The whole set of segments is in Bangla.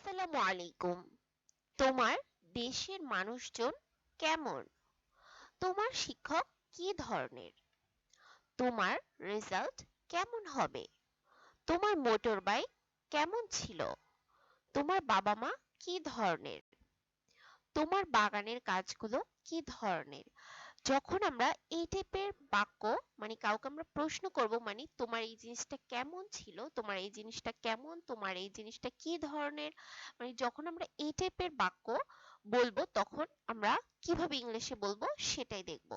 আসসালামু আলাইকুম। তোমার দেশের মানুষজন কেমন? তোমার শিক্ষক কি ধরনের? তোমার রেজাল্ট কেমন হবে? তোমার মোটর বাইক কেমন ছিল? তোমার বাবা মা কি ধরনের? তোমার বাগানের কাজগুলো কি ধরনের? যখন আমরা এই টাইপের বাক্য মানে কাউকে আমরা প্রশ্ন করব মানে তোমার এই জিনিসটা কেমন ছিল, তোমার এই জিনিসটা কেমন, তোমার এই জিনিসটা কি ধরনের, মানে যখন আমরা এই টাইপের বাক্য বলবো তখন আমরা কিভাবে ইংলিশে বলবো সেটাই দেখব।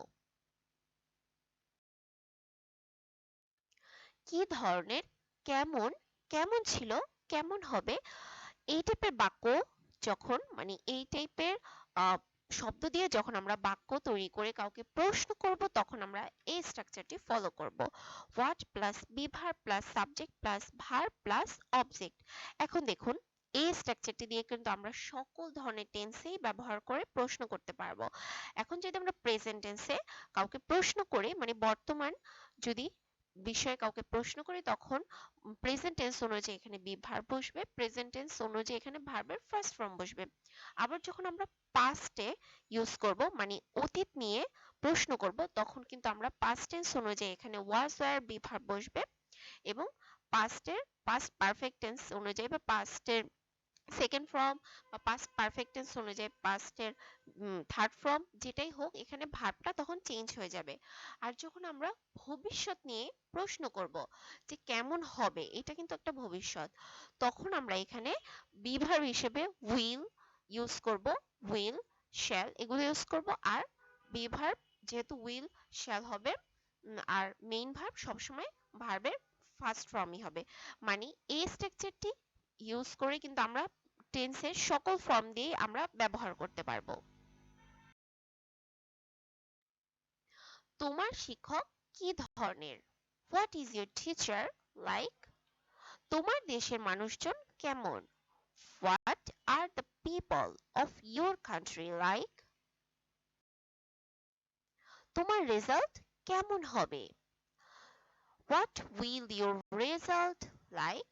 কি ধরনের, কেমন, কেমন ছিল, কেমন হবে, এই টাইপের বাক্য যখন মানে এই টাইপের শব্দ দিয়ে যখন আমরা বাক্য তৈরি করে কাউকে প্রশ্ন করব তখন আমরা এই স্ট্রাকচারটি ফলো করব। What plus be verb plus subject plus verb plus object. এখন দেখুন এই স্ট্রাকচারটি দিয়ে কিন্তু আমরা সকল ধরনের টেন্সেই ব্যবহার করে প্রশ্ন করতে পারবো। এখন যদি আমরা প্রেজেন্ট টেন্সে কাউকে প্রশ্ন করে মানে বর্তমান যদি বিষয়ে কাউকে প্রশ্ন করি তখন প্রেজেন্ট টেন্স অনুযায়ী এখানে বি ভার্ব বসবে, প্রেজেন্ট টেন্স অনুযায়ী এখানে ভার্বের ফার্স্ট ফর্ম বসবে। আবার যখন আমরা পাস্টে ইউজ করব মানে অতীত নিয়ে প্রশ্ন করব তখন কিন্তু আমরা পাস্ট টেন্স অনুযায়ী এখানে ওয়াজ ওয়্যার বি ভার্ব বসবে এবং পাস্ট পারফেক্ট টেন্স অনুযায়ী বা পাস্টের সেকেন্ড ফর্ম বা পাস্ট পারফেক্ট টেন্স অনুযায়ী পাস্টের থার্ড ফর্ম যেটাই হোক এখানে ভার্বটা তখন চেঞ্জ হয়ে যাবে। আর যখন আমরা ভবিষ্যৎ নিয়ে প্রশ্ন করব যে কেমন হবে, এটা কিন্তু একটা ভবিষ্যৎ, তখন আমরা এখানে বি ভার্ব হিসেবে উইল ইউজ করব, উইল শ্যাল এগুলো ইউজ করব। আর বি ভার্ব যেহেতু উইল শ্যাল হবে আর মেইন ভার্ব সবসময় ভার্বের ফার্স্ট ফর্মই হবে, মানে এই স্ট্রাকচারটি ইউজ করে কিন্তু আমরা টেন্সের সকল ফর্ম দিয়ে আমরা ব্যবহার করতে পারবো। তোমার শিক্ষক কি ধরনের? What is your teacher like? তোমার দেশের মানুষজন কেমন? What are the people of your country like? তোমার রেজাল্ট কেমন হবে? What will your result like?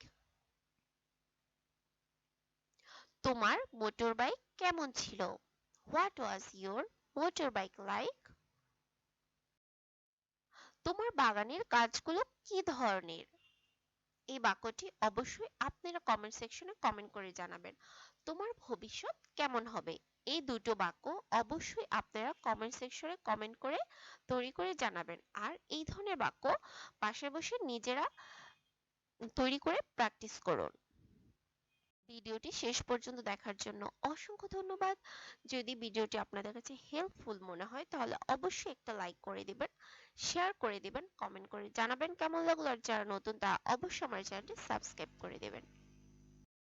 তোমার মোটর বাইক কেমন ছিল? What was your motor bike like? তোমার বাগানের গাছগুলো কি ধরনের? এই বাক্যটি অবশ্যই আপনারা কমেন্ট সেকশনে কমেন্ট করে জানাবেন। তোমার ভবিষ্যৎ কেমন হবে? এই দুটো বাক্য অবশ্যই আপনারা কমেন্ট সেকশনে কমেন্ট করে তৈরি করে জানাবেন। আর এই ধরনের বাক্য বাসায় বসে নিজেরা তৈরি করে প্র্যাকটিস করুন। ভিডিওটি শেষ পর্যন্ত দেখার জন্য অসংখ্য ধন্যবাদ। যদি ভিডিওটি আপনাদের কাছে হেল্পফুল মনে হয় তাহলে অবশ্যই একটা লাইক করে দিবেন, শেয়ার করে দিবেন, কমেন্ট করে জানাবেন কেমন লাগলো, আর যারা নতুন তারা অবশ্যই আমার চ্যানেলটি সাবস্ক্রাইব করে দেবেন।